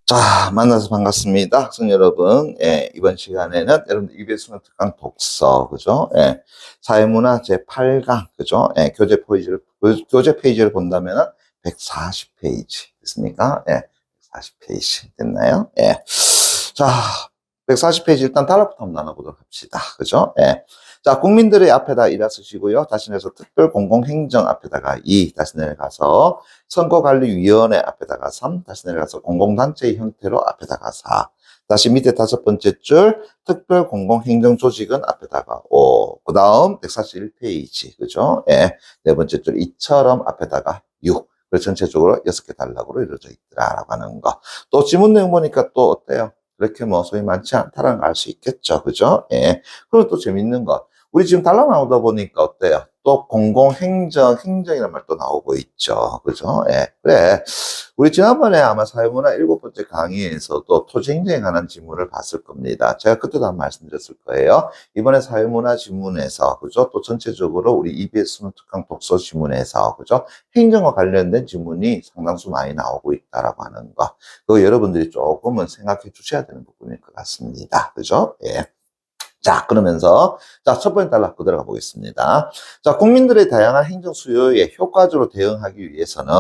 자, 만나서 반갑습니다. 학생 여러분. 예, 이번 시간에는 여러분들 EBS 수능 특강 독서, 그죠? 예, 사회문화 제8강, 그죠? 예, 교재 페이지를 본다면은 140페이지 됐습니까? 예, 140페이지 됐나요? 예. 자, 140페이지 일단 단락부터 한번 나눠보도록 합시다. 그죠? 예. 자, 국민들의 앞에다 1라 쓰시고요. 다시 내려서 특별공공행정 앞에다가 2, 다시 내려가서 선거관리위원회 앞에다가 3, 다시 내려가서 공공단체의 형태로 앞에다가 4, 다시 밑에 다섯 번째 줄 특별공공행정조직은 앞에다가 5, 그 다음 141페이지, 그죠? 예, 네 번째 줄 이처럼 앞에다가 6, 그래서 전체적으로 6개 단락으로 이루어져 있더라라고 하는 거. 또 지문 내용 보니까 또 어때요? 그렇게 뭐 소위 많지 않다라는 걸 알 수 있겠죠. 그죠? 예. 그리고 또 재밌는 거. 우리 지금 단락 나오다 보니까 어때요? 또 공공행정, 행정이라는 말도 나오고 있죠. 그죠? 예. 그래. 우리 지난번에 아마 사회문화 7번째 강의에서도 토지행정에 관한 지문을 봤을 겁니다. 제가 그때도 한 말씀드렸을 거예요. 이번에 사회문화 지문에서, 그죠? 또 전체적으로 우리 EBS 수능 특강 독서 지문에서, 그죠? 행정과 관련된 지문이 상당수 많이 나오고 있다라고 하는 거. 그거 여러분들이 조금은 생각해 주셔야 되는 부분일 것 같습니다. 그죠? 예. 자, 그러면서, 자, 첫 번째 단락 들어가 보겠습니다. 자, 국민들의 다양한 행정 수요에 효과적으로 대응하기 위해서는,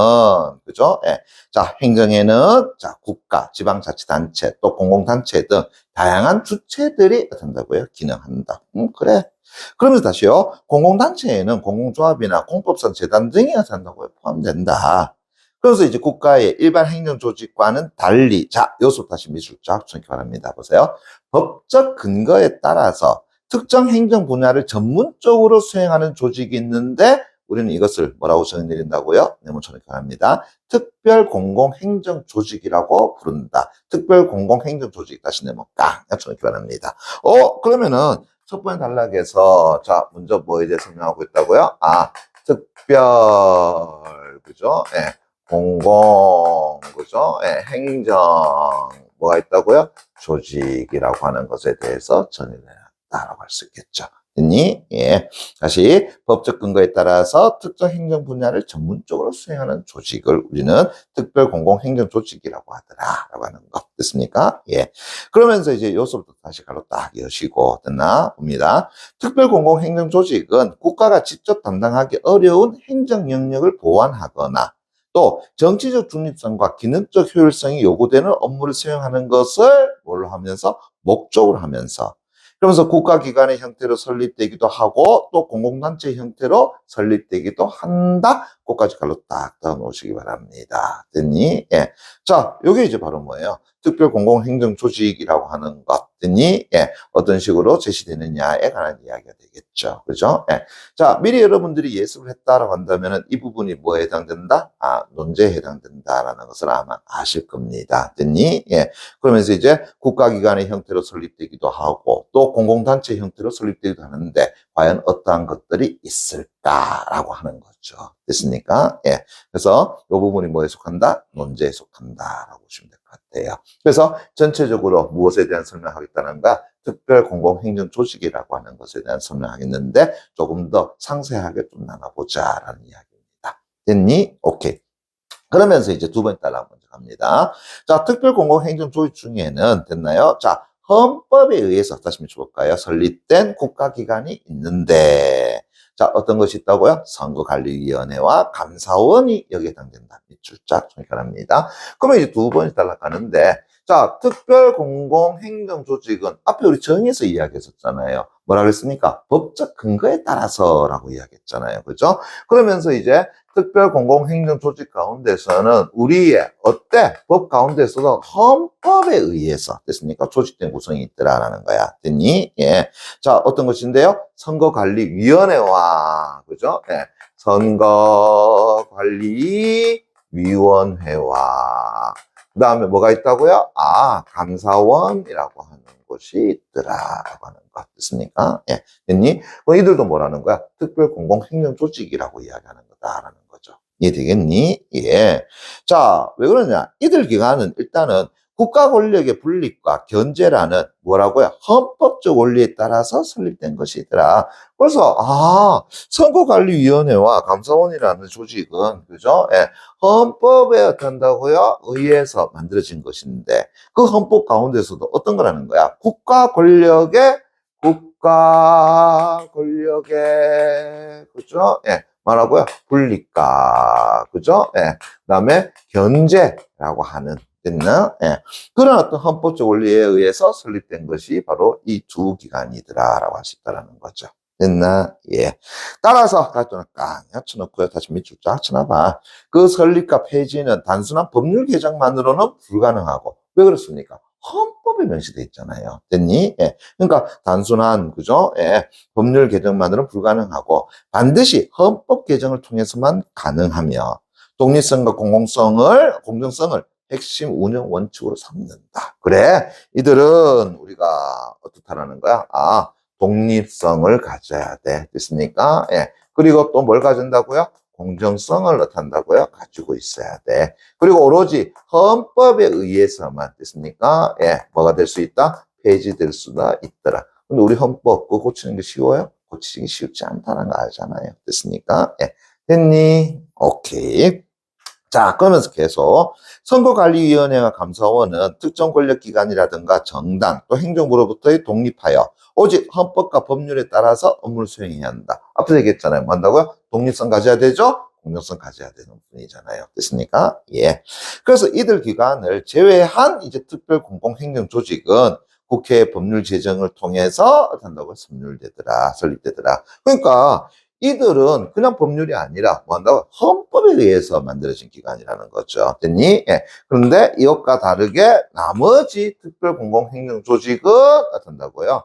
그죠? 예. 자, 행정에는, 자, 국가, 지방자치단체, 또 공공단체 등 다양한 주체들이 된다고요? 기능한다. 그래. 그러면서 다시요. 공공단체에는 공공조합이나 공법상 재단 등이 한다고요? 포함된다. 그래서 이제 국가의 일반 행정조직과는 달리, 자, 여기서 다시 미술 쫙 쳐기 바랍니다. 보세요. 법적 근거에 따라서 특정 행정 분야를 전문적으로 수행하는 조직이 있는데 우리는 이것을 뭐라고 정의내린다고요? 네모 쳐놓기 바랍니다. 특별공공행정조직이라고 부른다. 특별공공행정조직 다시 네모 깡 쳐놓기 바랍니다. 그러면은 첫 번째 단락에서 자 먼저 뭐에 대해 설명하고 있다고요? 아, 특별, 그죠? 예. 공공, 그죠? 예, 행정, 뭐가 있다고요? 조직이라고 하는 것에 대해서 정의를 해놨다라고 할 수 있겠죠. 됐니? 예. 다시, 법적 근거에 따라서 특정 행정 분야를 전문적으로 수행하는 조직을 우리는 특별공공행정조직이라고 하더라라고 하는 거. 됐습니까? 예. 그러면서 이제 여기서부터 다시 가로 딱 여시고, 됐나? 봅니다. 특별공공행정조직은 국가가 직접 담당하기 어려운 행정 영역을 보완하거나 또 정치적 중립성과 기능적 효율성이 요구되는 업무를 수행하는 것을 뭘로 하면서? 목적으로 하면서. 그러면서 국가기관의 형태로 설립되기도 하고 또 공공단체 형태로 설립되기도 한다. 그것까지 갈로 딱 넣어 놓으시기 바랍니다. 됐니? 예. 자, 요게 이제 바로 뭐예요? 특별공공행정조직이라고 하는 것. 됐니? 예. 어떤 식으로 제시되느냐에 관한 이야기가 되겠죠. 그죠? 예. 자, 미리 여러분들이 예습을 했다라고 한다면 이 부분이 뭐에 해당된다? 아, 논제에 해당된다라는 것을 아마 아실 겁니다. 됐니? 예. 그러면서 이제 국가기관의 형태로 설립되기도 하고 또 공공단체 형태로 설립되기도 하는데 과연 어떠한 것들이 있을까라고 하는 거죠. 됐습니까? 예. 그래서 이 부분이 뭐에 속한다? 논제에 속한다라고 보시면 될 것 같아요. 그래서 전체적으로 무엇에 대한 설명하겠다는가? 특별공공행정조직이라고 하는 것에 대한 설명하겠는데 조금 더 상세하게 좀 나눠보자라는 이야기입니다. 됐니? 오케이. 그러면서 이제 두 번째 단락 먼저 갑니다. 자, 특별공공행정조직 중에는 됐나요? 자, 헌법에 의해서 다시 미쳐볼까요? 설립된 국가기관이 있는데 자, 어떤 것이 있다고요? 선거관리위원회와 감사원이 여기에 해당된다. 밑줄 쫙 정리합니다. 그러면 이제 두 번째 단락 가는데 자, 특별공공행정조직은 앞에 우리 정의에서 이야기했었잖아요. 뭐라 그랬습니까? 법적 근거에 따라서라고 이야기했잖아요. 그죠? 그러면서 이제 특별공공행정조직 가운데서는 우리의 어때? 법 가운데서도 헌법에 의해서 됐습니까? 조직된 구성이 있더라라는 거야. 됐니? 예. 자, 어떤 것인데요? 선거관리위원회와 그죠? 예. 선거관리위원회와 그 다음에 뭐가 있다고요? 아, 감사원이라고 하는 곳이 있더라라고 하는 것 됐습니까? 예. 됐니? 이들도 뭐라는 거야? 특별공공행정조직이라고 이야기하는 거다라는 거죠. 이해되겠니? 예. 자, 왜 그러냐? 이들 기관은 일단은 국가 권력의 분립과 견제라는 뭐라고요? 헌법적 원리에 따라서 설립된 것이더라. 그래서 선거관리위원회와 감사원이라는 조직은 그죠? 예, 헌법에 어떤다고요? 의해서 만들어진 것인데 그 헌법 가운데서도 어떤 거라는 거야? 국가 권력의 그죠? 예, 말하고요. 분립과 그죠? 예, 그다음에 견제라고 하는 됐나? 예. 그런 어떤 헌법적 원리에 의해서 설립된 것이 바로 이 두 기관이더라라고 할 수 있다라는 거죠. 됐나? 예. 따라서 가져는 깡 합쳐놓고요. 다시 밑줄 쫙 쳐놔봐. 그 설립과 폐지는 단순한 법률 개정만으로는 불가능하고 왜 그렇습니까? 헌법에 명시되어 있잖아요. 됐니? 예. 그러니까 단순한 그죠? 예. 법률 개정만으로는 불가능하고 반드시 헌법 개정을 통해서만 가능하며 독립성과 공정성을 핵심 운영 원칙으로 삼는다. 그래, 이들은 우리가 어떻다라는 거야? 독립성을 가져야 돼. 됐습니까? 예. 그리고 또 뭘 가진다고요? 공정성을 나타낸다고요? 가지고 있어야 돼. 그리고 오로지 헌법에 의해서만 됐습니까? 예. 뭐가 될 수 있다? 폐지될 수가 있더라. 근데 우리 헌법 그거 고치는 게 쉬워요? 고치기 쉽지 않다는 거 알잖아요. 됐습니까? 예. 됐니? 오케이. 자, 그러면서 계속 선거관리위원회와 감사원은 특정 권력기관이라든가 정당 또 행정부로부터의 독립하여 오직 헌법과 법률에 따라서 업무를 수행해야 한다. 앞서 얘기했잖아요. 뭐 한다고요? 독립성 가져야 되죠? 공정성 가져야 되는 분이잖아요. 됐습니까? 예. 그래서 이들 기관을 제외한 이제 특별공공행정조직은 국회 법률 제정을 통해서 한다고 설립되더라. 그러니까 이들은 그냥 법률이 아니라 뭐 한다고? 헌법에 의해서 만들어진 기관이라는 거죠. 됐니? 예. 그런데 이것과 다르게 나머지 특별공공행정조직은 어떤다고요?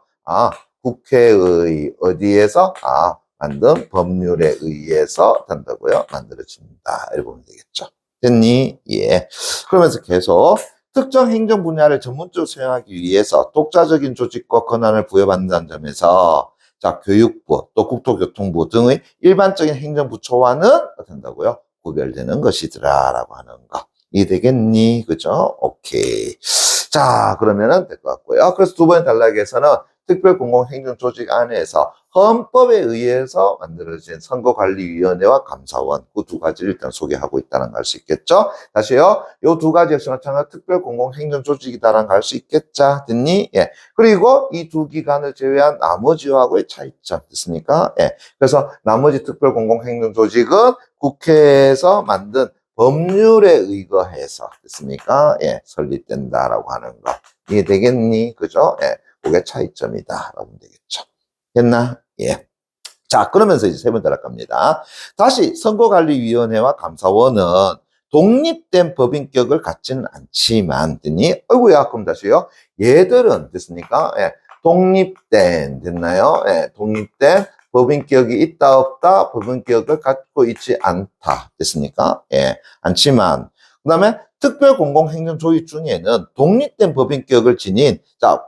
국회의 어디에서? 만든 법률에 의해서 한다고요? 만들어집니다. 이렇게 보면 되겠죠. 됐니? 예. 그러면서 계속 특정 행정 분야를 전문적으로 수행하기 위해서 독자적인 조직과 권한을 부여받는다는 점에서 자, 교육부, 또 국토교통부 등의 일반적인 행정부처와는 어떤다고요? 구별되는 것이더라라고 하는 거. 이해되겠니? 그죠? 오케이. 자, 그러면은 될 것 같고요. 그래서 두 번째 단락에서는 특별공공행정조직 안에서 헌법에 의해서 만들어진 선거관리위원회와 감사원 그 두 가지를 일단 소개하고 있다는 걸 알 수 있겠죠? 다시요. 요 두 가지 역시 마찬가지로 특별공공행정조직이다라는 걸 알 수 있겠자? 됐니? 예. 그리고 이 두 기관을 제외한 나머지하고의 차이점 됐습니까? 예. 그래서 나머지 특별공공행정조직은 국회에서 만든 법률에 의거해서 됐습니까? 예. 설립된다라고 하는 거. 이해되겠니? 그죠? 예. 그게 차이점이다. 라고 보면 되겠죠. 됐나? 예. 자, 그러면서 이제 세 번째 갑니다. 다시 선거관리위원회와 감사원은 독립된 법인격을 갖지는 않지만, 됐니? 어이구야, 그럼 다시요. 얘들은, 됐습니까? 예. 됐나요? 예. 독립된 법인격이 있다, 없다, 법인격을 갖고 있지 않다. 됐습니까? 예. 않지만, 그 다음에 특별공공행정조직 중에는 독립된 법인격을 지닌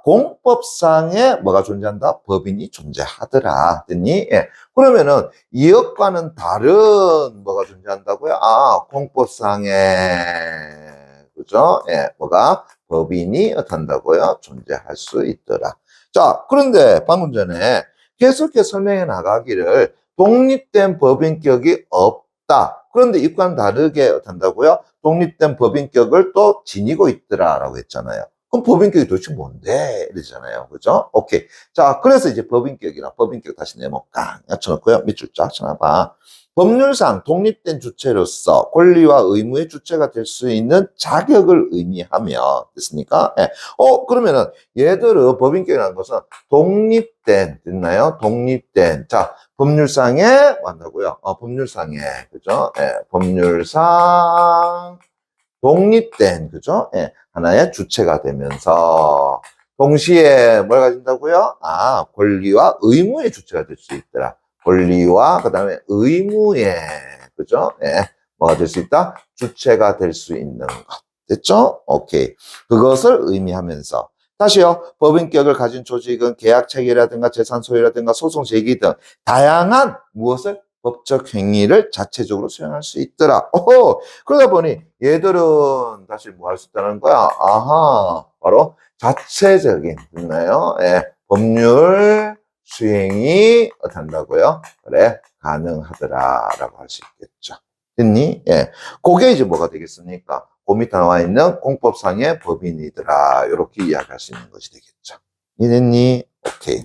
공법상에 뭐가 존재한다? 법인이 존재하더라. 됐니? 예. 그러면은 이것과는 다른 뭐가 존재한다고요? 공법상에 그죠? 예. 뭐가 법인이 어떤다고요? 존재할 수 있더라. 자, 그런데 방금 전에 계속해서 설명해 나가기를 독립된 법인격이 없다. 그런데 이과는 다르게 어떤다고요? 독립된 법인격을 또 지니고 있더라라고 했잖아요. 그럼 법인격이 도대체 뭔데? 이러잖아요. 그죠? 오케이. 자, 그래서 이제 법인격 다시 네모 깡 쳐놓고요. 밑줄 쫙 쳐놔봐. 법률상 독립된 주체로서 권리와 의무의 주체가 될 수 있는 자격을 의미하며, 됐습니까? 예. 그러면은 얘들은 법인격이라는 것은 됐나요? 자, 법률상에 뭐 한다고요? 법률상에, 그죠? 예, 법률상 독립된, 그죠? 예, 하나의 주체가 되면서 동시에 뭘 가진다고요? 권리와 의무의 주체가 될 수 있더라. 권리와 그다음에 의무의, 그죠? 예, 뭐가 될 수 있다? 주체가 될 수 있는 것. 됐죠? 오케이. 그것을 의미하면서 다시요. 법인격을 가진 조직은 계약 체계라든가 재산 소유라든가 소송 제기 등 다양한 무엇을? 법적 행위를 자체적으로 수행할 수 있더라. 오호! 그러다 보니 얘들은 다시 뭐 할 수 있다는 거야? 아하, 바로 자체적인, 됐나요? 예, 법률 수행이 된다고요? 그래, 가능하더라라고 할 수 있겠죠. 됐니? 예, 그게 이제 뭐가 되겠습니까? 그 밑에 나와 있는 공법상의 법인이더라. 이렇게 이야기할 수 있는 것이 되겠죠. 이해됐니? 오케이.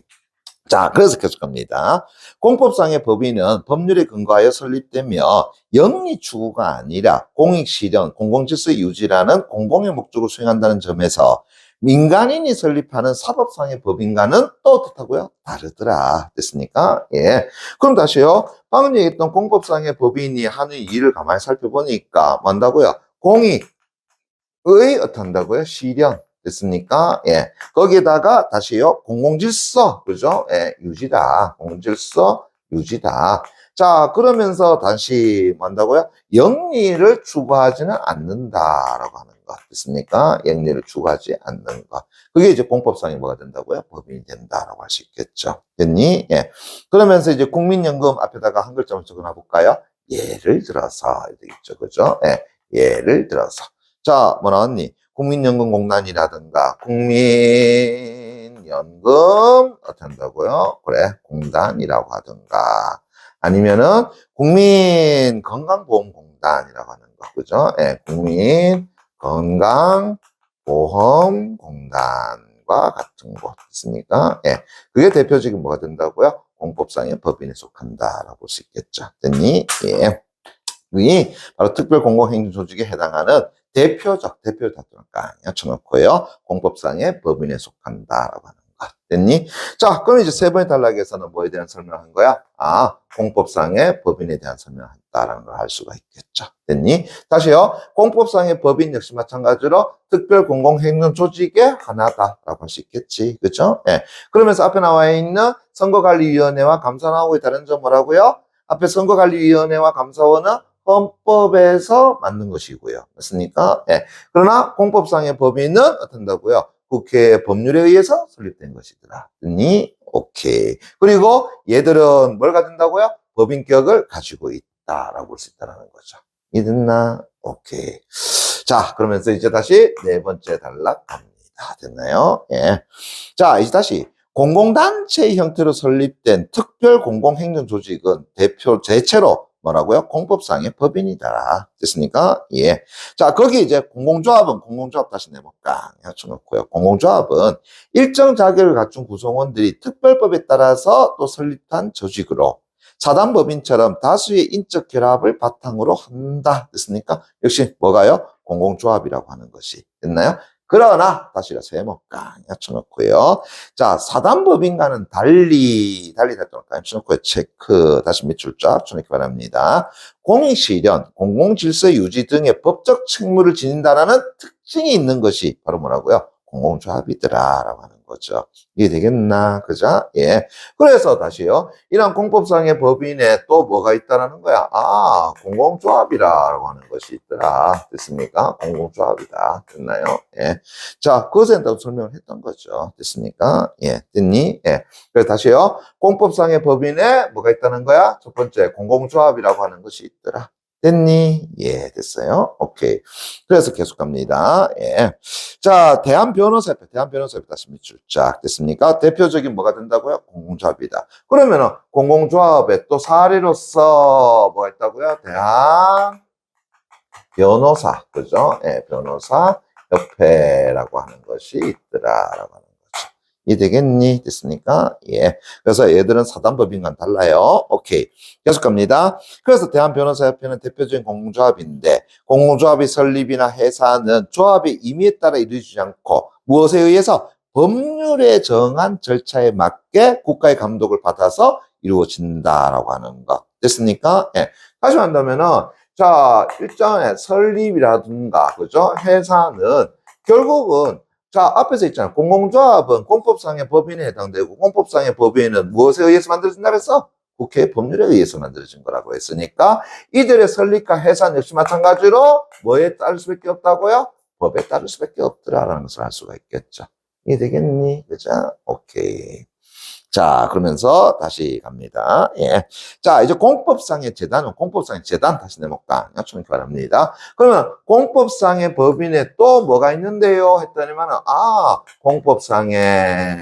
자, 그래서 계속 갑니다. 공법상의 법인은 법률에 근거하여 설립되며 영리 추구가 아니라 공익 실현, 공공질서 유지라는 공공의 목적을 수행한다는 점에서 민간인이 설립하는 사법상의 법인과는 또 어떻다고요? 다르더라. 됐습니까? 예. 그럼 다시요. 방금 얘기했던 공법상의 법인이 하는 일을 가만히 살펴보니까 뭐 한다고요? 공익의 어떻다고요? 실현. 됐습니까? 예. 거기에다가 다시요. 공공질서. 그죠? 예. 유지다. 공공질서 유지다. 자, 그러면서 다시 뭐 한다고요? 영리를 추구하지는 않는다라고 하는 거. 됐습니까? 영리를 추구하지 않는 거. 그게 이제 공법상이 뭐가 된다고요? 법인이 된다라고 할 수 있겠죠. 됐니? 예. 그러면서 이제 국민연금 앞에다가 한 글자만 적어놔 볼까요? 예를 들어서. 되겠죠. 그죠? 예. 예를 들어서. 자, 뭐 나왔니? 국민연금공단이라든가 국민연금 어떻게 한다고요? 그래, 공단이라고 하든가 아니면은 국민건강보험공단이라고 하는 거, 그죠? 예, 국민건강보험공단과 같은 곳 있습니까? 예, 그게 대표적인 뭐가 된다고요? 공법상의 법인에 속한다라고 볼 수 있겠죠. 됐니? 예. 이 바로 특별공공행정조직에 해당하는 대표적 다투니까 쳐놓고요. 공법상의 법인에 속한다라고 하는 거. 됐니? 자, 그럼 이제 세 번의 단락에서는 뭐에 대한 설명을 한 거야? 아, 공법상의 법인에 대한 설명을 했다라는 걸 할 수가 있겠죠. 됐니? 다시요. 공법상의 법인 역시 마찬가지로 특별공공행정조직의 하나다라고 할 수 있겠지. 그죠? 예. 그러면서 앞에 나와 있는 선거관리위원회와 감사원하고의 다른 점 뭐라고요? 앞에 선거관리위원회와 감사원은 헌법에서 만든 것이고요. 맞습니까? 예. 그러나 공법상의 법인은 어떤다고요? 국회 법률에 의해서 설립된 것이더라. 됐니? 오케이. 그리고 얘들은 뭘 가진다고요? 법인격을 가지고 있다라고 볼 수 있다는 거죠. 이해됐나? 오케이. 자, 그러면서 이제 다시 네 번째 단락 갑니다. 됐나요? 예. 자, 이제 다시 공공단체 형태로 설립된 특별공공행정조직은 대체로 뭐라고요? 공법상의 법인이다. 됐습니까? 예. 자, 거기 이제 공공조합 다시 내볼까? 해쳐놓고요. 공공조합은 일정 자격을 갖춘 구성원들이 특별법에 따라서 또 설립한 조직으로 사단법인처럼 다수의 인적 결합을 바탕으로 한다. 됐습니까? 역시 뭐가요? 공공조합이라고 하는 것이. 됐나요? 그러나 다시 세모깡 쳐놓고요. 자, 사단법인과는 달리 됐다니까 쳐놓고요. 체크 다시 밑줄 쫙 쳐놓기 바랍니다. 공익실현, 공공질서 유지 등의 법적 책무를 지닌다라는 특징이 있는 것이 바로 뭐라고요? 공공조합이더라라고 하는 거죠. 이해 되겠나? 그죠? 예. 그래서 다시요. 이런 공법상의 법인에 또 뭐가 있다라는 거야? 아, 공공조합이라고 하는 것이 있더라. 됐습니까? 공공조합이다. 됐나요? 예. 자, 그것에 대해서 설명을 했던 거죠. 됐습니까? 예. 됐니? 예. 그래서 다시요. 공법상의 법인에 뭐가 있다는 거야? 첫 번째, 공공조합이라고 하는 것이 있더라. 됐니? 예, 됐어요. 오케이. 그래서 계속 갑니다. 예. 자, 대한변호사협회 다시 밑줄 쫙 됐습니까? 대표적인 뭐가 된다고요? 공공조합이다. 그러면은 공공조합에 또 사례로서 뭐가 있다고요? 대한변호사, 그죠? 예, 변호사협회라고 하는 것이 있더라라고 하는 거죠. 이해되겠니? 됐습니까? 예. 그래서 얘들은 사단법인과는 달라요. 오케이. 계속 갑니다. 그래서 대한변호사협회는 대표적인 공공조합인데 공공조합의 설립이나 해산은 조합의 임의에 따라 이루어지지 않고 무엇에 의해서 법률에 정한 절차에 맞게 국가의 감독을 받아서 이루어진다라고 하는 거. 됐습니까? 예. 다시 한다면은 자, 일정의 설립이라든가 그죠? 해산은 결국은 자, 앞에서 있잖아. 공공조합은 공법상의 법인에 해당되고 공법상의 법인은 무엇에 의해서 만들어진다고 했어? 국회 법률에 의해서 만들어진 거라고 했으니까 이들의 설립과 해산 역시 마찬가지로 뭐에 따를 수밖에 없다고요? 법에 따를 수밖에 없더라라는 것을 알 수가 있겠죠. 이해되겠니? 그죠? 오케이. 자, 그러면서 다시 갑니다. 예. 자, 이제 공법상의 재단은 공법상의 재단 다시 내볼까? 요청 바랍니다. 그러면 공법상의 법인에 또 뭐가 있는데요? 했더니만은, 공법상의,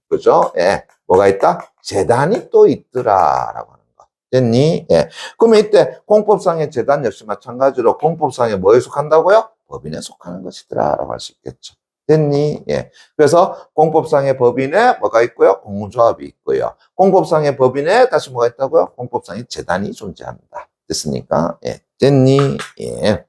그죠? 예. 뭐가 있다? 재단이 또 있더라라고 하는 거. 됐니? 예. 그러면 이때 공법상의 재단 역시 마찬가지로 공법상에 뭐에 속한다고요? 법인에 속하는 것이더라라고 할 수 있겠죠. 됐니? 예. 그래서 공법상의 법인에 뭐가 있고요? 공무조합이 있고요. 공법상의 법인에 다시 뭐가 있다고요? 공법상의 재단이 존재한다. 됐습니까? 예. 됐니? 예.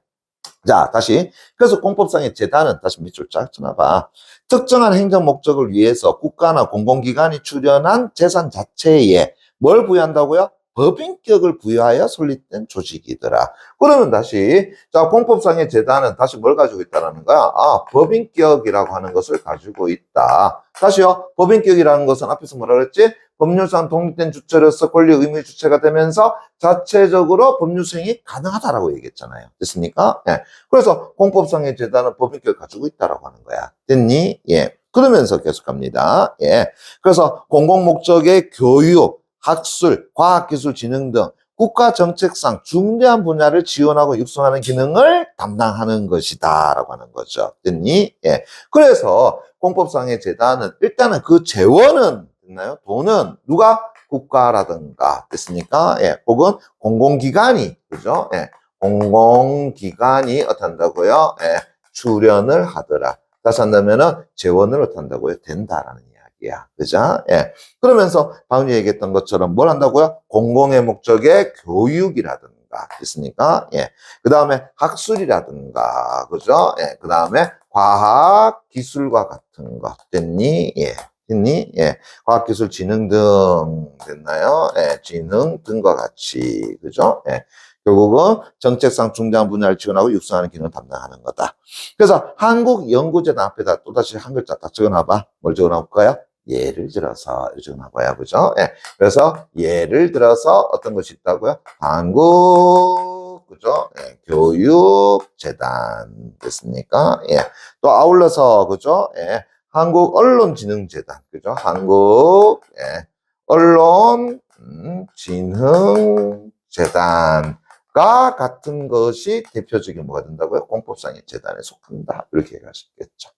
자, 다시. 그래서 공법상의 재단은 다시 밑줄 쫙 쳐놔봐. 특정한 행정 목적을 위해서 국가나 공공기관이 출연한 재산 자체에 뭘 부여한다고요? 법인격을 부여하여 설립된 조직이더라. 그러면 다시, 자, 공법상의 재단은 다시 뭘 가지고 있다는 거야? 법인격이라고 하는 것을 가지고 있다. 다시요. 법인격이라는 것은 앞에서 뭐라 그랬지? 법률상 독립된 주체로서 권리 의무의 주체가 되면서 자체적으로 법률 수행이 가능하다라고 얘기했잖아요. 됐습니까? 예. 그래서 공법상의 재단은 법인격을 가지고 있다라고 하는 거야. 됐니? 예. 그러면서 계속 갑니다. 예. 그래서 공공목적의 교육, 학술, 과학기술, 진흥 등 국가 정책상 중대한 분야를 지원하고 육성하는 기능을 담당하는 것이다 라고 하는 거죠. 됐니? 예. 그래서 공법상의 재단은 일단은 그 재원은 됐나요? 돈은 누가? 국가라든가 됐습니까? 예. 혹은 공공기관이 그죠? 예. 공공기관이 어떻게 한다고요? 예. 출연을 하더라. 다시 한다면은 재원을 어떻게 한다고요? 된다라는 이야기야. 그죠? 예. 그러면서 방금 얘기했던 것처럼 뭘 한다고요? 공공의 목적의 교육이라든가 됐습니까? 예. 그 다음에 학술이라든가 그죠? 예. 그 다음에 과학, 기술과 같은 것 됐니? 예. 됐니? 예. 과학기술, 진흥 등 됐나요? 예. 진흥 등과 같이 그죠? 예. 결국은 정책상 중대한 분야를 지원하고 육성하는 기능을 담당하는 거다. 그래서 한국연구재단 앞에다 또다시 한 글자 딱 적어놔봐. 뭘 적어놓을까요? 예를 들어서 적어놔봐요. 그죠? 예. 그래서 예를 들어서 어떤 것이 있다고요? 한국 그죠? 예. 교육재단 됐습니까? 예. 또 아울러서 그죠? 예. 한국언론진흥재단 그죠? 한국 예. 언론진흥재단 가 같은 것이 대표적인 뭐가 된다고요? 공법상의 재단에 속한다. 이렇게 얘기할 수 있겠죠.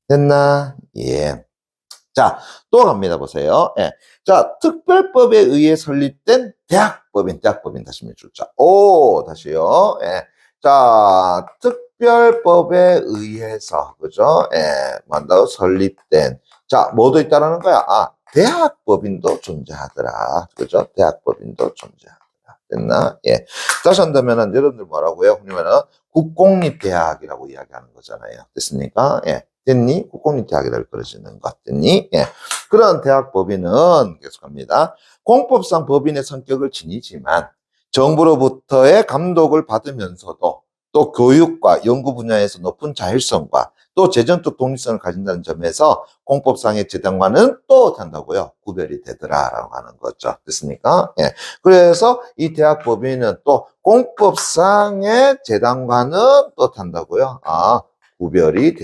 됐나? 예. 자, 또 갑니다. 보세요. 예. 자, 특별법에 의해 설립된 대학법인 다시 밑줄자. 다시요. 예. 자, 특별법에 의해서, 그죠? 예. 만다고 설립된. 자, 뭐도 있다라는 거야? 대학법인도 존재하더라. 그죠? 대학법인도 존재하더라. 됐나? 예. 다시 한다면은, 여러분들 뭐라고요? 그러면은, 국공립대학이라고 이야기하는 거잖아요. 됐습니까? 예. 됐니? 국공립대학이라고 그러시는 것 됐니? 예. 그런 대학법인은 계속합니다. 공법상 법인의 성격을 지니지만 정부로부터의 감독을 받으면서도 또 교육과 연구 분야에서 높은 자율성과 또 재정적 독립성을 가진다는 점에서 공법상의 재단과는 또 한다고요. 구별이 되더라라고 하는 거죠. 됐습니까? 예. 그래서 이 대학법인은 또 공법상의 재단과는 또 한다고요. 구별이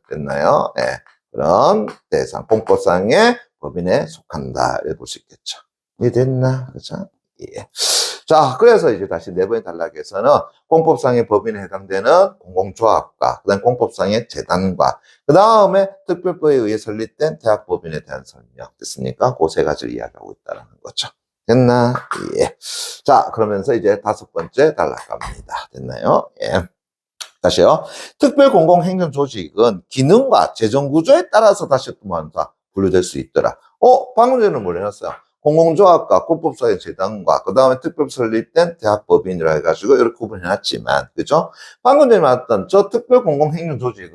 됐나요? 예. 그런 대상, 공법상의 법인에 속한다. 이렇게 볼 수 있겠죠. 이해됐나? 그죠? 예. 자, 그래서 이제 다시 네 번의 단락에서는 공법상의 법인에 해당되는 공공조합과, 그 다음 공법상의 재단과, 그 다음에 특별법에 의해 설립된 대학법인에 대한 설명. 됐습니까? 그 세 가지를 이야기하고 있다는 거죠. 됐나? 예. 자, 그러면서 이제 다섯 번째 단락 갑니다. 됐나요? 예. 다시요. 특별공공행정조직은 기능과 재정구조에 따라서 다시 또 뭐한다? 분류될 수 있더라. 방금 전에는 뭘 해놨어요? 공공조합과 공법사의 재단과 그 다음에 특별 설립된 대학법인이라 해가지고 이렇게 구분해놨지만 그죠? 방금 전에 말했던 저 특별공공행정조직은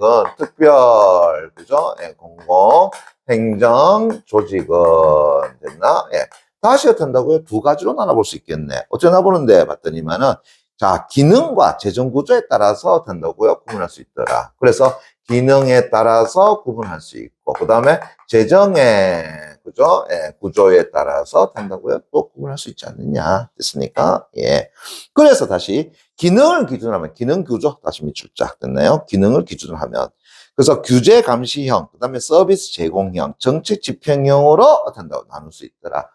그죠? 예, 공공행정조직은 됐나? 예. 다시 어떻게 한다고요? 두 가지로 나눠볼 수 있겠네. 어째 나보는데 봤더니만은 자, 기능과 재정 구조에 따라서 된다고요? 구분할 수 있더라. 그래서 기능에 따라서 구분할 수 있고, 그 다음에 재정의, 그죠? 예, 구조에 따라서 된다고요? 또 구분할 수 있지 않느냐. 됐습니까? 예. 그래서 다시 기능을 기준으로 하면, 기능 구조, 다시 밑줄 쫙 됐나요? 기능을 기준으로 하면, 그래서 규제 감시형, 그 다음에 서비스 제공형, 정책 집행형으로 한다고 나눌 수 있더라.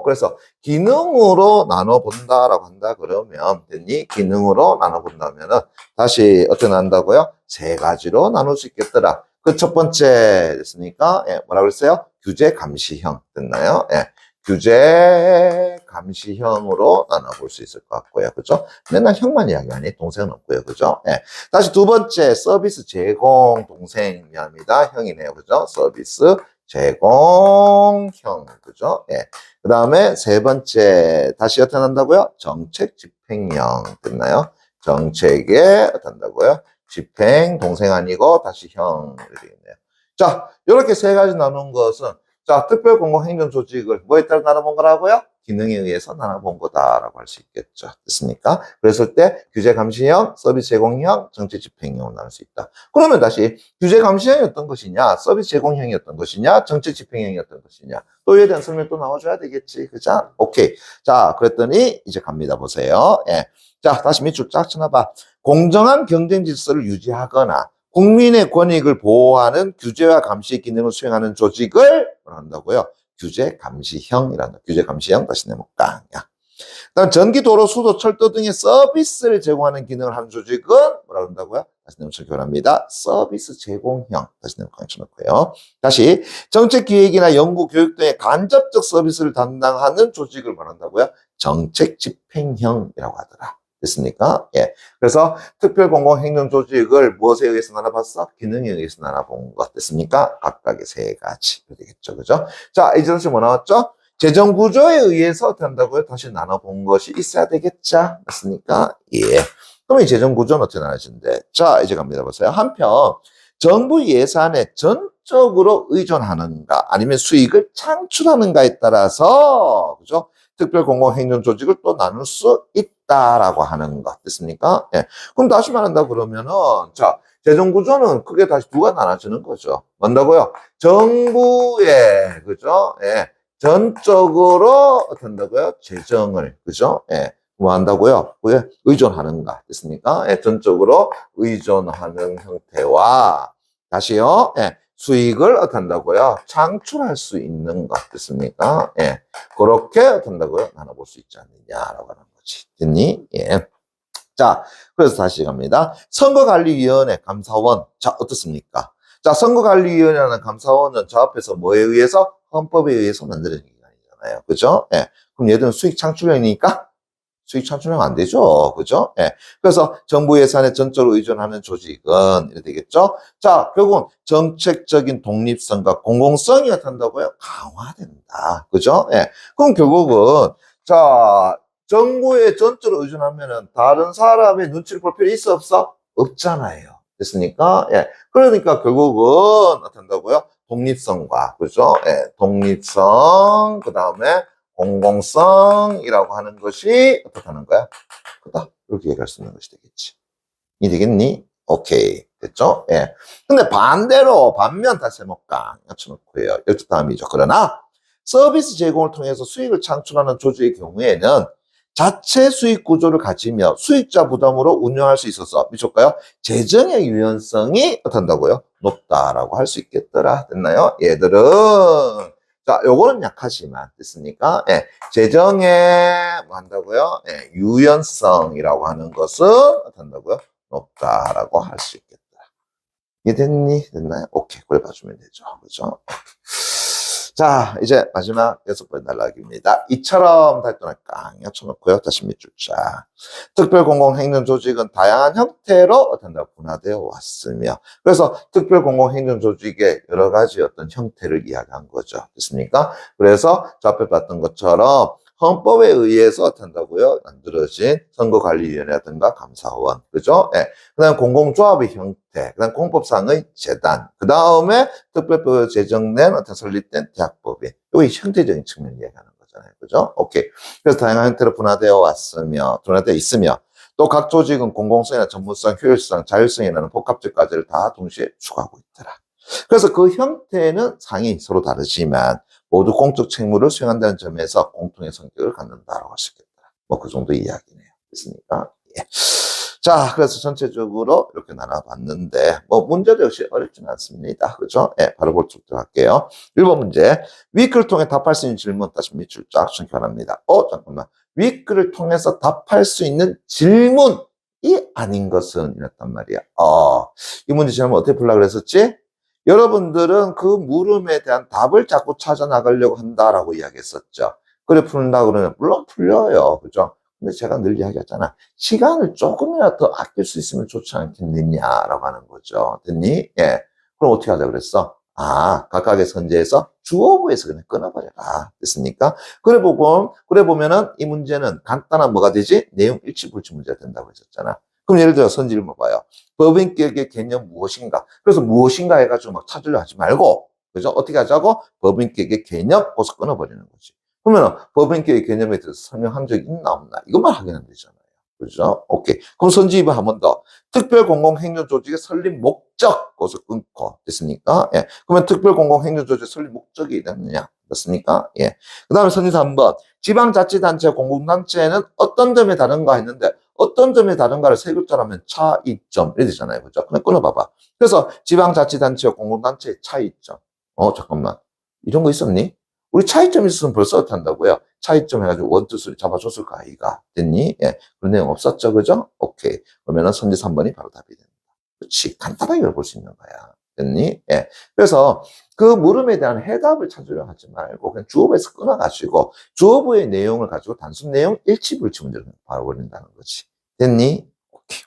그래서 기능으로 나눠본다라고 한다 그러면, 됐니? 기능으로 나눠본다면은, 다시 어떻게 나눈다고요? 세 가지로 나눌 수 있겠더라. 그 첫 번째 됐으니까, 예, 뭐라 그랬어요? 규제 감시형. 됐나요? 예. 규제 감시형으로 나눠볼 수 있을 것 같고요. 그죠? 맨날 형만 이야기하니 동생은 없고요. 그죠? 예. 다시 두 번째, 서비스 제공 동생입니다. 형이네요. 그죠? 서비스 제공형. 그죠? 예. 그 다음에 세 번째, 다시 어떻게 한다고요? 정책 집행형. 됐나요? 정책에 어떻게 한다고요? 집행, 동생 아니고 다시 형. 이렇게 있네요. 자, 이렇게 세 가지 나눈 것은 자, 특별공공행정조직을 뭐에 따라 나눠본 거라고요? 기능에 의해서 나눠본 거다라고 할 수 있겠죠. 됐습니까? 그랬을 때 규제 감시형, 서비스 제공형, 정책 집행형으로 나눌 수 있다. 그러면 다시 규제 감시형이 어떤 것이냐, 서비스 제공형이 어떤 것이냐, 정책 집행형이 어떤 것이냐. 또 이에 대한 설명 또 나와줘야 되겠지. 그죠? 오케이. 자, 그랬더니 이제 갑니다. 보세요. 예. 자, 다시 밑줄 쫙 쳐놔봐. 공정한 경쟁 질서를 유지하거나 국민의 권익을 보호하는 규제와 감시 기능을 수행하는 조직을 뭐라 한다고요? 규제 감시형이란다. 규제 감시형 다시 내볼까? 그다음 전기, 도로, 수도, 철도 등의 서비스를 제공하는 기능을 하는 조직은 뭐라 한다고요? 다시 내면 교환합니다. 서비스 제공형 다시 내면 쳐놓고요. 다시 정책 기획이나 연구, 교육 등의 간접적 서비스를 담당하는 조직을 말한다고요? 정책 집행형이라고 하더라. 됐습니까? 예. 그래서 특별공공행정조직을 무엇에 의해서 나눠봤어? 기능에 의해서 나눠본 것. 됐습니까? 각각의 세 가지. 되겠죠. 그죠? 자, 이제 다시 뭐 나왔죠? 재정구조에 의해서 어떻게 한다고요? 다시 나눠본 것이 있어야 되겠죠? 맞습니까? 예. 그럼 이 재정구조는 어떻게 나눠지는데? 자, 이제 갑니다. 보세요. 한편, 정부 예산에 전적으로 의존하는가, 아니면 수익을 창출하는가에 따라서, 그죠? 특별공공행정조직을 또 나눌 수 있다라고 하는 것. 됐습니까? 예. 그럼 다시 말한다 그러면은, 자, 재정구조는 크게 다시 두가 나눠지는 거죠. 뭔다고요? 정부의, 그죠? 예. 전적으로 어떤다고요? 재정을, 그죠? 예. 뭐 한다고요? 그게 의존하는가. 됐습니까? 예. 전적으로 의존하는 형태와, 다시요, 예. 수익을 어떤다고요? 창출할 수 있는 것. 됐습니까? 예. 그렇게 어떤다고요? 나눠볼 수 있지 않느냐라고 하는 거지. 됐니? 예. 자, 그래서 다시 갑니다. 선거관리위원회 감사원. 자, 어떻습니까? 자, 선거관리위원회라는 감사원은 저 앞에서 뭐에 의해서? 헌법에 의해서 만들어진 기관이잖아요. 그죠? 예. 그럼 얘들은 수익 창출형이니까 수익 창출형 안 되죠. 그죠? 예. 그래서 정부 예산에 전적으로 의존하는 조직은 이렇게 되겠죠? 자, 결국은 정책적인 독립성과 공공성이 어떻게 한다고요? 강화된다. 그죠? 예. 그럼 결국은 자, 정부에 전적으로 의존하면은 다른 사람의 눈치를 볼 필요 있어 없어? 없잖아요. 됐습니까? 예. 그러니까 결국은 어떻게 한다고요? 독립성과, 그죠? 예. 독립성, 그 다음에 공공성이라고 하는 것이 어떻게 하는 거야? 크다. 이렇게 얘기할 수 있는 것이 되겠지. 이 되겠니? 오케이. 됐죠? 예. 근데 반대로, 반면 다시 해볼까? 여쭤놓고요. 여쭤 다음이죠. 그러나, 서비스 제공을 통해서 수익을 창출하는 조직의 경우에는 자체 수익 구조를 가지며 수익자 부담으로 운영할 수 있어서, 미쳤까요? 재정의 유연성이 어떤다고요? 높다라고 할 수 있겠더라. 됐나요? 얘들은 자, 요거는 약하지만, 됐습니까? 예, 재정에, 뭐 한다고요? 예, 유연성이라고 하는 것은, 어떤다고요? 높다라고 할 수 있겠다. 이해됐니? 됐나요? 오케이, 그걸 봐주면 되죠. 그죠? 자, 이제 마지막 6번째 단락입니다. 이처럼 달동을 깡 쳐놓고요. 다시 밑줄 쫙. 특별공공행정조직은 다양한 형태로 어떤 분화되어 왔으며, 그래서 특별공공행정조직의 여러 가지 어떤 형태를 이야기한 거죠. 됐습니까? 그래서 저 앞에 봤던 것처럼 헌법에 의해서 어떻게 한다고요? 만들어진 선거관리위원회라든가 감사원, 그죠? 예. 그 다음 공공조합의 형태, 그 다음 공법상의 재단, 그 다음에 특별법에 제정된 어떤 설립된 대학법인, 이게 형태적인 측면을 이야기하는 거잖아요. 그죠? 오케이. 그래서 다양한 형태로 분화되어 있으며, 또 각 조직은 공공성이나 전문성, 효율성, 자율성이라는 복합적 과제를 다 동시에 추구하고 있더라. 그래서 그 형태는 상이 서로 다르지만 모두 공적 책무를 수행한다는 점에서 공통의 성격을 갖는다라고 할 수 있겠다. 뭐 그 정도 이야기네요. 됐습니까? 예. 자, 그래서 전체적으로 이렇게 나눠봤는데, 뭐, 문제도 역시 어렵진 않습니다. 그죠? 예, 바로 보도록 할게요. 1번 문제. 윗글을 통해 답할 수 있는 질문, 다시 밑줄 쫙 쳐기 바랍니다. 잠깐만. 윗글을 통해서 답할 수 있는 질문이 아닌 것은 이랬단 말이야. 이 문제 지난번 어떻게 풀려고 그랬었지? 여러분들은 그 물음에 대한 답을 자꾸 찾아 나가려고 한다라고 이야기했었죠. 그래 푼다 그러면 물론 풀려요. 그죠? 근데 제가 늘 이야기하잖아. 시간을 조금이라도 더 아낄 수 있으면 좋지 않겠느냐라고 하는 거죠. 됐니? 예. 그럼 어떻게 하자 그랬어? 각각의 선제에서 주어부에서 그냥 끊어버려라. 됐습니까? 그래 보면은 이 문제는 간단한 뭐가 되지? 내용 일치 불치 문제가 된다고 했었잖아. 그럼 예를 들어 선지를 뭐 봐요. 법인격의 개념 무엇인가? 그래서 무엇인가 해가지고 막 찾으려 하지 말고, 그죠? 어떻게 하자고? 법인격의 개념, 거기서 끊어버리는 거지. 그러면 법인격의 개념에 대해서 설명한 적이 있나 없나? 이것만 확인하면 되잖아요. 그죠? 오케이. 그럼 선지입을 한 번 더. 특별공공행정조직의 설립 목적, 거기서 끊고. 됐습니까? 예. 그러면 특별공공행정조직의 설립 목적이 됐느냐? 됐습니까? 예. 그 다음에 선지사 한 번. 지방자치단체, 공공단체는 어떤 점이 다른가 했는데, 어떤 점이 다른가를 세 글자라면 차이점. 이래 되잖아요. 그죠? 그냥 끊어봐봐. 그래서 지방자치단체와 공공단체의 차이점. 잠깐만. 이런 거 있었니? 우리 차이점 있으면 벌써 어떻게 한다고요? 차이점 해가지고 원, 투, 쓰리 잡아줬을 거 아이가. 됐니? 예. 그런 내용 없었죠. 그죠? 오케이. 그러면은 선지 3번이 바로 답이 됩니다. 그렇지. 간단하게 볼 수 있는 거야. 됐니? 예. 그래서 그 물음에 대한 해답을 찾으려 하지 말고 그냥 주어부에서 끊어가지고 주어부의 내용을 가지고 단순 내용 일치불치 문제를 바로 버린다는 거지. 됐니? 오케이.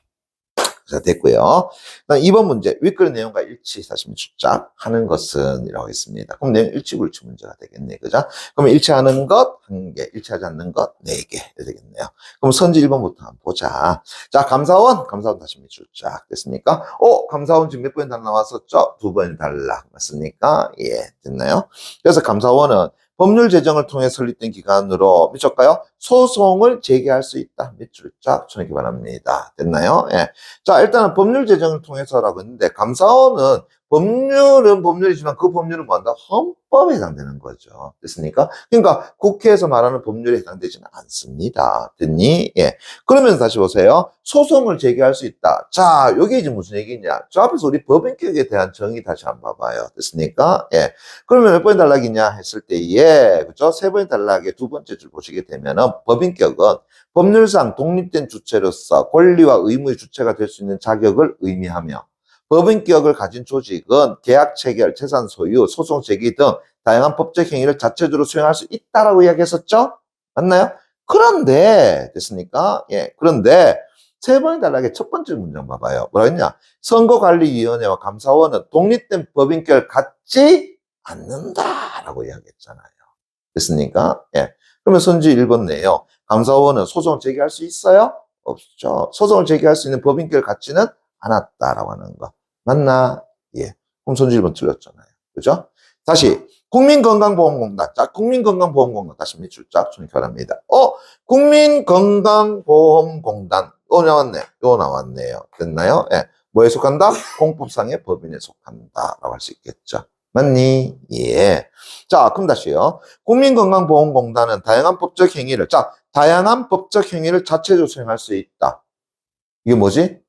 자, 됐고요. 2번 문제. 윗글의 내용과 일치, 다시 쫙 하는 것은 이라고 했습니다. 그럼 내용 일치불치 문제가 되겠네. 그죠? 그러면 일치하는 것 1개, 일치하지 않는 것 4개 되겠네요. 그럼 선지 1번부터 한번 보자. 자, 감사원 다시 밑줄 쫙 됐습니까? 감사원 지금 몇 번이 다 나왔었죠? 2번이 달라. 맞습니까? 예, 됐나요? 그래서 감사원은 법률 제정을 통해 설립된 기관으로 미쳤까요? 소송을 제기할 수 있다. 밑줄 쫙 쳐내기 바랍니다. 됐나요? 예. 자, 일단은 법률 제정을 통해서라고 했는데, 감사원은 법률은 법률이지만 그 법률은 뭐한다? 헌법에 해당되는 거죠. 됐습니까? 그러니까 국회에서 말하는 법률에 해당되지는 않습니다. 됐니? 예. 그러면 다시 보세요. 소송을 제기할 수 있다. 자, 여기 이제 무슨 얘기냐? 저 앞에서 우리 법인격에 대한 정의 다시 한번 봐봐요. 됐습니까? 예. 그러면 몇 번이 단락이냐 했을 때에, 그죠? 3번이 단락의 두 번째 줄 보시게 되면은 법인격은 법률상 독립된 주체로서 권리와 의무의 주체가 될 수 있는 자격을 의미하며 법인격을 가진 조직은 계약 체결, 재산 소유, 소송 제기 등 다양한 법적 행위를 자체적으로 수행할 수 있다라고 이야기했었죠? 맞나요? 그런데 됐습니까? 예. 그런데 3번이 단락의 첫 번째 문장 봐봐요. 뭐라 했냐? 선거관리위원회와 감사원은 독립된 법인격을 갖지 않는다라고 이야기했잖아요. 됐습니까? 예. 그러면 선지 1번 내요. 감사원은 소송을 제기할 수 있어요? 없죠. 소송을 제기할 수 있는 법인격을 갖지는 않았다라고 하는 거. 맞나? 예. 그럼 선지 1번 틀렸잖아요. 그죠? 다시. 국민건강보험공단. 자, 국민건강보험공단. 다시 밑줄 쫙 쳐내기 바랍니다. 국민건강보험공단. 나왔네. 나왔네요. 됐나요? 예. 뭐에 속한다? 공법상의 법인에 속한다. 라고 할 수 있겠죠. 맞니? 예. 자, 그럼 다시요. 국민건강보험공단은 다양한 법적 행위를 자체적으로 수행할 수 있다. 이게 뭐지?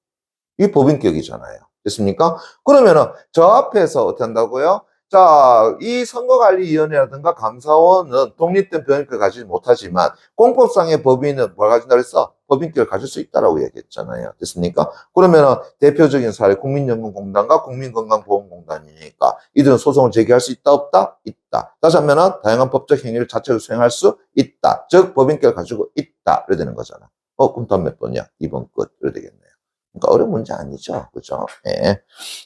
이게 법인격이잖아요. 됐습니까? 그러면은 저 앞에서 어떻게 한다고요? 자, 이 선거관리위원회라든가 감사원은 독립된 법인격을 가지지 못하지만 공법상의 법인은 뭘 가진다 그랬어? 법인격을 가질 수 있다라고 얘기했잖아요. 됐습니까? 그러면은 대표적인 사례 국민연금공단과 국민건강보험공단이니까 이들은 소송을 제기할 수 있다 없다? 있다. 다시 하면은 다양한 법적 행위를 자체로 수행할 수 있다. 즉 법인격을 가지고 있다. 이래 되는 거잖아. 그럼 다음 몇 번이야? 2번 끝. 이래 되겠네요. 그러니까 어려운 문제 아니죠. 그죠? 예.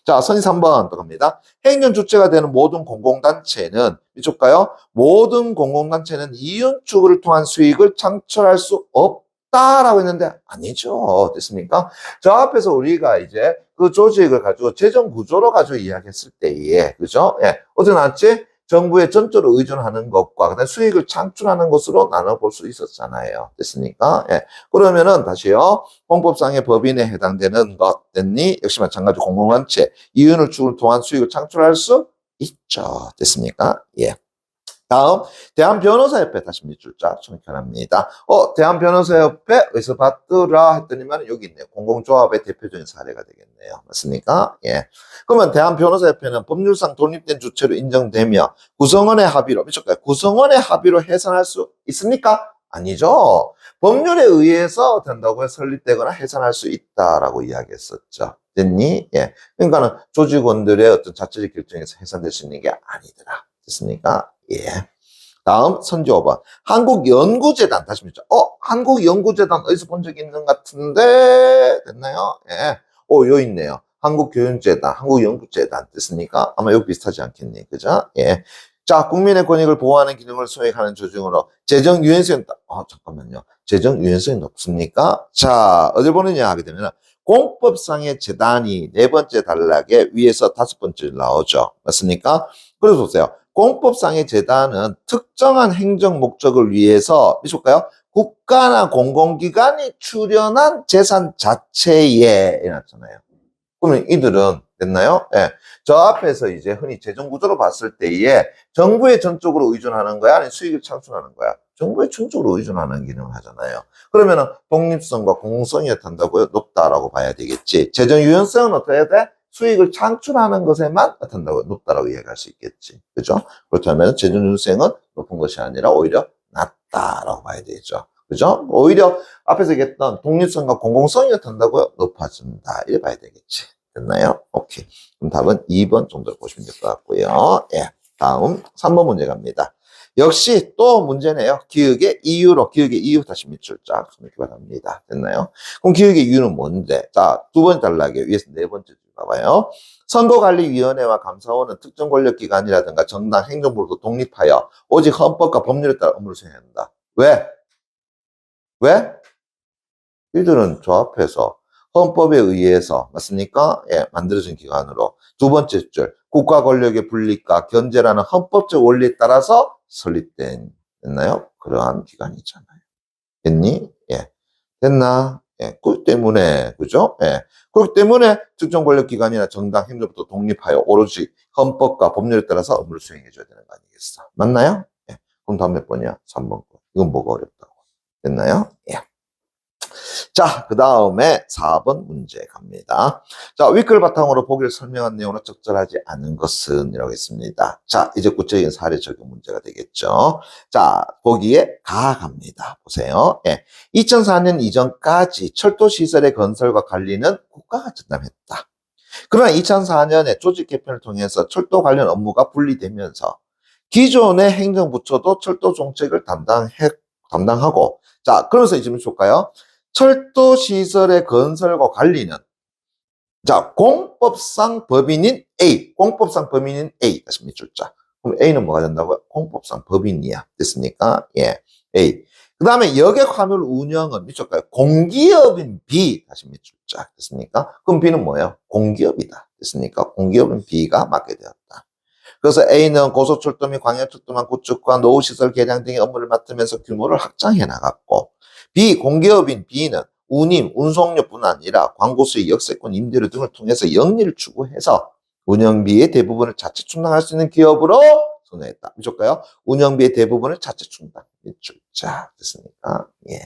자, 선지 3번 또 갑니다. 행정 주체가 되는 모든 공공단체는, 이쪽가요? 모든 공공단체는 이윤 추구를 통한 수익을 창출할 수 없다라고 했는데, 아니죠. 됐습니까? 저 앞에서 우리가 이제 그 조직을 가지고 재정 구조로 가지고 이야기했을 때에, 그죠? 예. 어떻게 나왔지? 정부에 전적으로 의존하는 것과 그다음에 수익을 창출하는 것으로 나눠볼 수 있었잖아요. 됐습니까? 예. 그러면은 다시요. 공법상의 법인에 해당되는 것 됐니? 역시 마찬가지로 공공단체 이윤을 추구를 통한 수익을 창출할 수 있죠. 됐습니까? 예. 다음, 대한변호사협회 다시 밑줄 쫙 정렬합니다. 대한변호사협회 어디서 봤더라 했더니만 여기 있네요. 공공조합의 대표적인 사례가 되겠네요. 맞습니까? 예. 그러면 대한변호사협회는 법률상 독립된 주체로 인정되며 구성원의 합의로, 미쳤까요? 구성원의 합의로 해산할 수 있습니까? 아니죠. 법률에 의해서 된다고 설립되거나 해산할 수 있다라고 이야기했었죠. 됐니? 예. 그러니까는 조직원들의 어떤 자체적 결정에서 해산될 수 있는 게 아니더라. 됐습니까? 예. 다음 선지 5번. 한국연구재단 다시 묻죠. 한국연구재단 어디서 본 적 있는 것 같은데 됐나요? 예. 요 있네요. 한국교육재단, 한국연구재단 됐습니까? 아마 여기 비슷하지 않겠니? 그죠? 예. 자, 국민의 권익을 보호하는 기능을 수행하는 조직으로 재정 유연성이 잠깐만요. 재정 유연성이 높습니까? 자, 어딜 보느냐 하게 되면 공법상의 재단이 네 번째 단락에 위에서 다섯 번째 나오죠. 맞습니까? 그래서 보세요. 공법상의 재단은 특정한 행정 목적을 위해서 미칠까요? 국가나 공공기관이 출연한 재산 자체에 해놨잖아요. 그러면 이들은 됐나요? 예. 저 앞에서 이제 흔히 재정구조로 봤을 때에 정부에 전적으로 의존하는 거야? 아니면 수익을 창출하는 거야? 정부에 전적으로 의존하는 기능을 하잖아요. 그러면은 독립성과 공공성이 어떤다고요? 높다라고 봐야 되겠지. 재정 유연성은 어떻게 해야 돼? 수익을 창출하는 것에만 나타난다고 높다라고 이야기할 수 있겠지. 그죠? 그렇다면 재정 유연성은 높은 것이 아니라 오히려 낮다라고 봐야 되죠. 그죠? 오히려 앞에서 얘기했던 독립성과 공공성이 어떤다고요? 높아진다. 이래 봐야 되겠지. 됐나요? 오케이. 그럼 답은 2번 정도로 보시면 될 것 같고요. 예. 다음 3번 문제 갑니다. 역시 또 문제네요. 기억의 이유로, 기억의 이유 다시 밑줄 쫙 이렇게 바랍니다. 됐나요? 그럼 기억의 이유는 뭔데? 자, 두 번째 단락에 위에서 네 번째 줄 봐봐요. 선거관리위원회와 감사원은 특정 권력기관이라든가 정당 행정부로도 독립하여 오직 헌법과 법률에 따라 업무를 수행한다. 왜? 왜? 이들은 저 앞에서 헌법에 의해서 맞습니까? 예, 만들어진 기관으로 두 번째 줄 국가 권력의 분립과 견제라는 헌법적 원리에 따라서 설립된 됐나요? 그러한 기관이잖아요. 됐니? 예. 됐나? 예. 그렇기 때문에 그죠? 예. 그렇기 때문에 특정 권력 기관이나 정당 행정부터 독립하여 오로지 헌법과 법률에 따라서 업무를 수행해 줘야 되는 거 아니겠어? 맞나요? 예. 그럼 다음 몇 번이야? 3번 거. 이건 뭐가 어렵다고? 됐나요? 예. 자, 그 다음에 4번 문제 갑니다. 자, 윗글 바탕으로 보기를 설명한 내용으로 적절하지 않은 것은 이라고 했습니다. 자, 이제 구체적인 사례 적용 문제가 되겠죠. 자, 보기에 갑니다. 보세요. 예. 2004년 이전까지 철도시설의 건설과 관리는 국가가 전담했다. 그러나 2004년에 조직 개편을 통해서 철도 관련 업무가 분리되면서 기존의 행정부처도 철도 정책을 담당하고 자, 그러면서 이제 볼까요? 철도 시설의 건설과 관리는 자, 공법상 법인인 A, 공법상 법인인 A 다시 밑줄자. 그럼 A는 뭐가 된다고요? 공법상 법인이야. 됐습니까? 예, A. 그 다음에 여객 화물 운영은 밑줄까요? 공기업인 B 다시 밑줄자. 됐습니까? 그럼 B는 뭐예요? 공기업이다. 됐습니까? 공기업인 B가 맡게 되었다. 그래서 A는 고속철도 및 광역철도망 구축과 노후시설 개량 등의 업무를 맡으면서 규모를 확장해 나갔고 B, 공기업인 B는 운임, 운송료뿐 아니라 광고 수익, 역세권, 임대료 등을 통해서 영리를 추구해서 운영비의 대부분을 자체 충당할 수 있는 기업으로 선호했다. 미줄까요? 운영비의 대부분을 자체 충당. 자, 됐습니까? 예.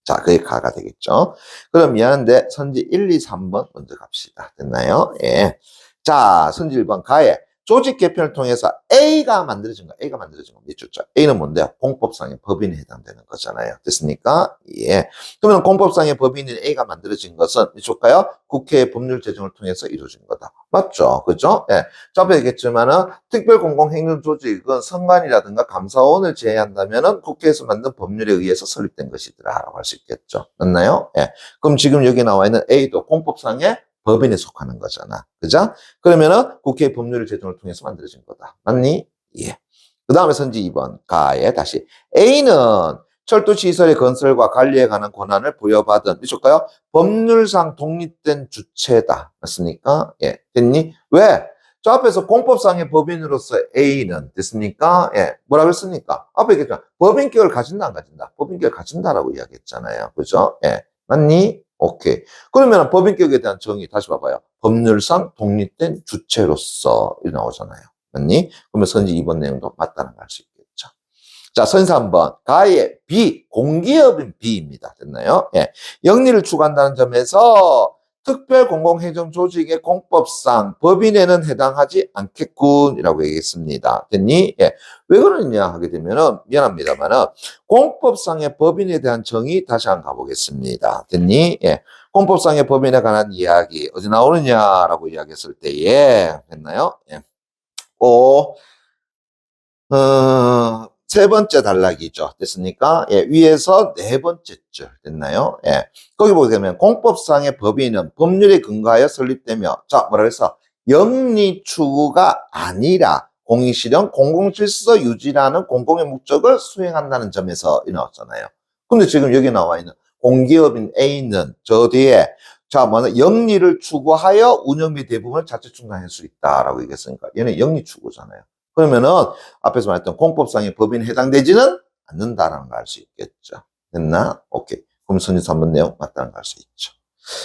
자, 그게 가가 되겠죠. 그럼 미안한데 선지 1, 2, 3번 먼저 갑시다. 됐나요? 예. 자, 선지 1번 가에 조직 개편을 통해서 A가 만들어진 거, A가 만들어진 거 밑줄자. A는 뭔데요? 공법상의 법인에 해당되는 거잖아요. 됐습니까? 예. 그러면 공법상의 법인인 A가 만들어진 것은 밑줄까요? 국회의 법률 제정을 통해서 이루어진 거다. 맞죠? 그죠? 예. 저 앞에 얘기했지만은 특별공공행정조직은 선관위라든가 감사원을 제외한다면은 국회에서 만든 법률에 의해서 설립된 것이더라라고 할 수 있겠죠. 맞나요? 예. 그럼 지금 여기 나와 있는 A도 공법상의 법인에 속하는 거잖아. 그죠? 그러면은 국회 법률 제정을 통해서 만들어진 거다. 맞니? 예. 그 다음에 선지 2번 가에 다시 A는 철도시설의 건설과 관리에 관한 권한을 부여받은 미줄까요? 법률상 독립된 주체다. 맞습니까? 예. 됐니? 왜? 저 앞에서 공법상의 법인으로서 A는 됐습니까? 예. 뭐라고 했습니까? 앞에 얘기했잖아. 법인격을 가진다, 안 가진다? 법인격을 가진다라고 이야기했잖아요. 그죠? 예. 맞니? 오케이. 그러면 법인격에 대한 정의 다시 봐봐요. 법률상 독립된 주체로서 이 나오잖아요. 맞니? 그러면 선지 2번 내용도 맞다는 걸 알 수 있겠죠. 자, 선사 한번. 가의 B, 공기업인 B입니다. 됐나요? 예. 영리를 추구한다는 점에서 특별 공공행정 조직의 공법상 법인에는 해당하지 않겠군이라고 얘기했습니다. 됐니? 예. 왜 그러느냐 하게 되면은 미안합니다만은 공법상의 법인에 대한 정의 다시 한번 가보겠습니다. 됐니? 예. 공법상의 법인에 관한 이야기 어디 나오느냐라고 이야기했을 때에 됐나요? 예. 세 번째 단락이죠. 됐습니까? 예, 위에서 네 번째 줄 됐나요? 예. 거기 보게 되면 공법상의 법인은 법률에 근거하여 설립되며, 자, 뭐라 그래서 영리 추구가 아니라 공익실현, 공공질서 유지라는 공공의 목적을 수행한다는 점에서 이 나왔잖아요. 근데 지금 여기 나와 있는 공기업인 A는 저 뒤에 자, 뭐냐, 영리를 추구하여 운영비 대부분을 자체 충당할 수 있다라고 얘기했으니까 얘는 영리 추구잖아요. 그러면은 앞에서 말했던 공법상의 법인에 해당되지는 않는다라는 걸 알 수 있겠죠. 됐나? 오케이. 그럼 선지서 한번 내용 맞다는 걸 알 수 있죠.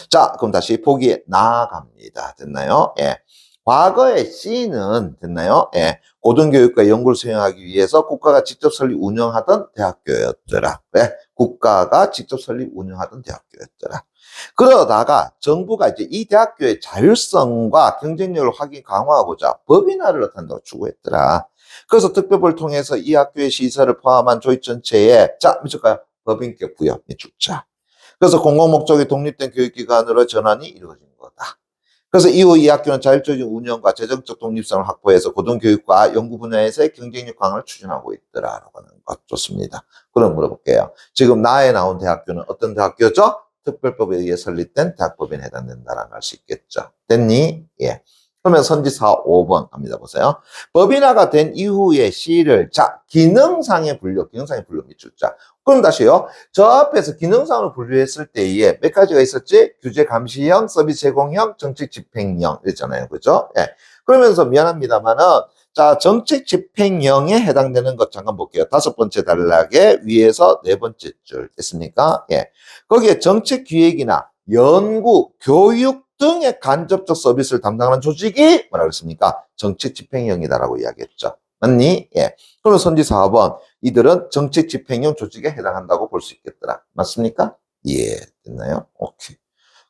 자, 그럼 다시 보기에 나아갑니다. 됐나요? 예. 과거의 C는 됐나요? 예. 고등교육과 연구를 수행하기 위해서 국가가 직접 설립 운영하던 대학교였더라. 네. 국가가 직접 설립 운영하던 대학교였더라. 그러다가 정부가 이제 이 대학교의 자율성과 경쟁력을 확인 강화하고자 법인화를 한다고 추구했더라. 그래서 특별법을 통해서 이 학교의 시설을 포함한 조직 전체에 자, 미칠까요? 법인격 부여, 주자. 그래서 공공목적이 독립된 교육기관으로 전환이 이루어진 거다. 그래서 이후 이 학교는 자율적인 운영과 재정적 독립성을 확보해서 고등교육과 연구 분야에서의 경쟁력 강화를 추진하고 있더라라고 하는 것 좋습니다. 그럼 물어볼게요. 지금 나에 나온 대학교는 어떤 대학교죠? 특별법에 의해 설립된 대학법인에 해당된다라는 걸 알 수 있겠죠. 됐니? 예. 그러면 선지사 5번 갑니다. 보세요. 법인화가 된 이후의 C를 자, 기능상의 분류 밑줄자. 그럼 다시요. 저 앞에서 기능상으로 분류했을 때에 몇 가지가 있었지? 규제 감시형, 서비스 제공형, 정책 집행형 이랬잖아요. 그죠? 예. 그러면서 미안합니다만은 자, 정책 집행형에 해당되는 것 잠깐 볼게요. 다섯 번째 단락에 위에서 네 번째 줄 됐습니까? 예. 거기에 정책 기획이나 연구, 교육 등의 간접적 서비스를 담당하는 조직이 뭐라 그랬습니까? 정책 집행형이다라고 이야기했죠. 맞니? 예. 그러면 선지사 4번. 이들은 정책 집행형 조직에 해당한다고 볼 수 있겠더라. 맞습니까? 예. 됐나요? 오케이.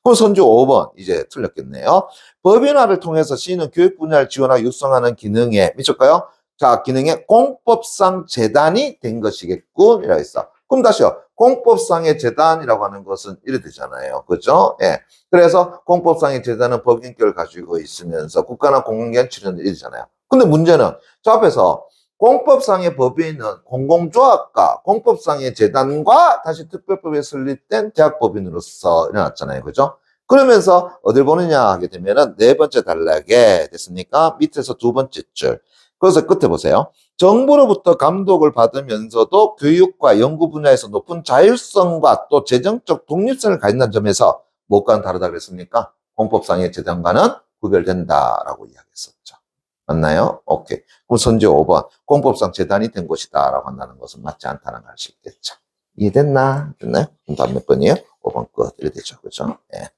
그럼 선지 5번. 이제 틀렸겠네요. 법인화를 통해서 C는 교육 분야를 지원하고 육성하는 기능에 미쳤까요? 자, 기능에 공법상 재단이 된 것이겠군. 이라고 했어. 그럼 다시요. 공법상의 재단이라고 하는 것은 이래 되잖아요. 그죠? 예. 그래서 공법상의 재단은 법인격을 가지고 있으면서 국가나 공공기관 출연을 이래 되잖아요. 근데 문제는 저 앞에서 공법상의 법인은 공공조합과 공법상의 재단과 다시 특별법에 설립된 대학법인으로서 일어났잖아요. 그죠? 그러면서 어딜 보느냐 하게 되면은 네 번째 단락에 됐습니까? 밑에서 두 번째 줄. 그래서 끝에 보세요. 정부로부터 감독을 받으면서도 교육과 연구 분야에서 높은 자율성과 또 재정적 독립성을 가진다는 점에서 뭐과는 다르다 그랬습니까? 공법상의 재단과는 구별된다라고 이야기했었죠. 맞나요? 오케이. 그럼 선지 5번. 공법상 재단이 된 것이다 라고 한다는 것은 맞지 않다는 걸 알 수 있겠죠. 이해됐나? 됐나요? 그럼 다음 몇 번이에요? 5번 끝. 이렇게 되죠. 그죠? 예.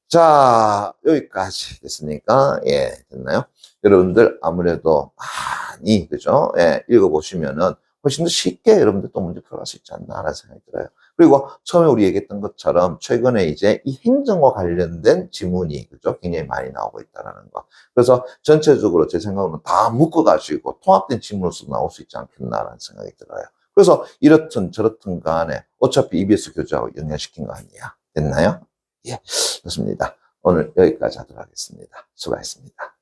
자, 여기까지 됐습니까? 예, 됐나요? 여러분들 아무래도 많이, 그죠? 예, 읽어보시면은 훨씬 더 쉽게 여러분들 또 문제 풀어갈 수 있지 않나라는 생각이 들어요. 그리고 처음에 우리 얘기했던 것처럼 최근에 이제 이 행정과 관련된 지문이, 그죠? 굉장히 많이 나오고 있다는 거. 그래서 전체적으로 제 생각으로는 다 묶어가지고 통합된 지문으로서 나올 수 있지 않겠나라는 생각이 들어요. 그래서 이렇든 저렇든 간에 어차피 EBS 교재하고 연결시킨 거 아니야. 됐나요? 예, 좋습니다. 오늘 여기까지 하도록 하겠습니다. 수고하셨습니다.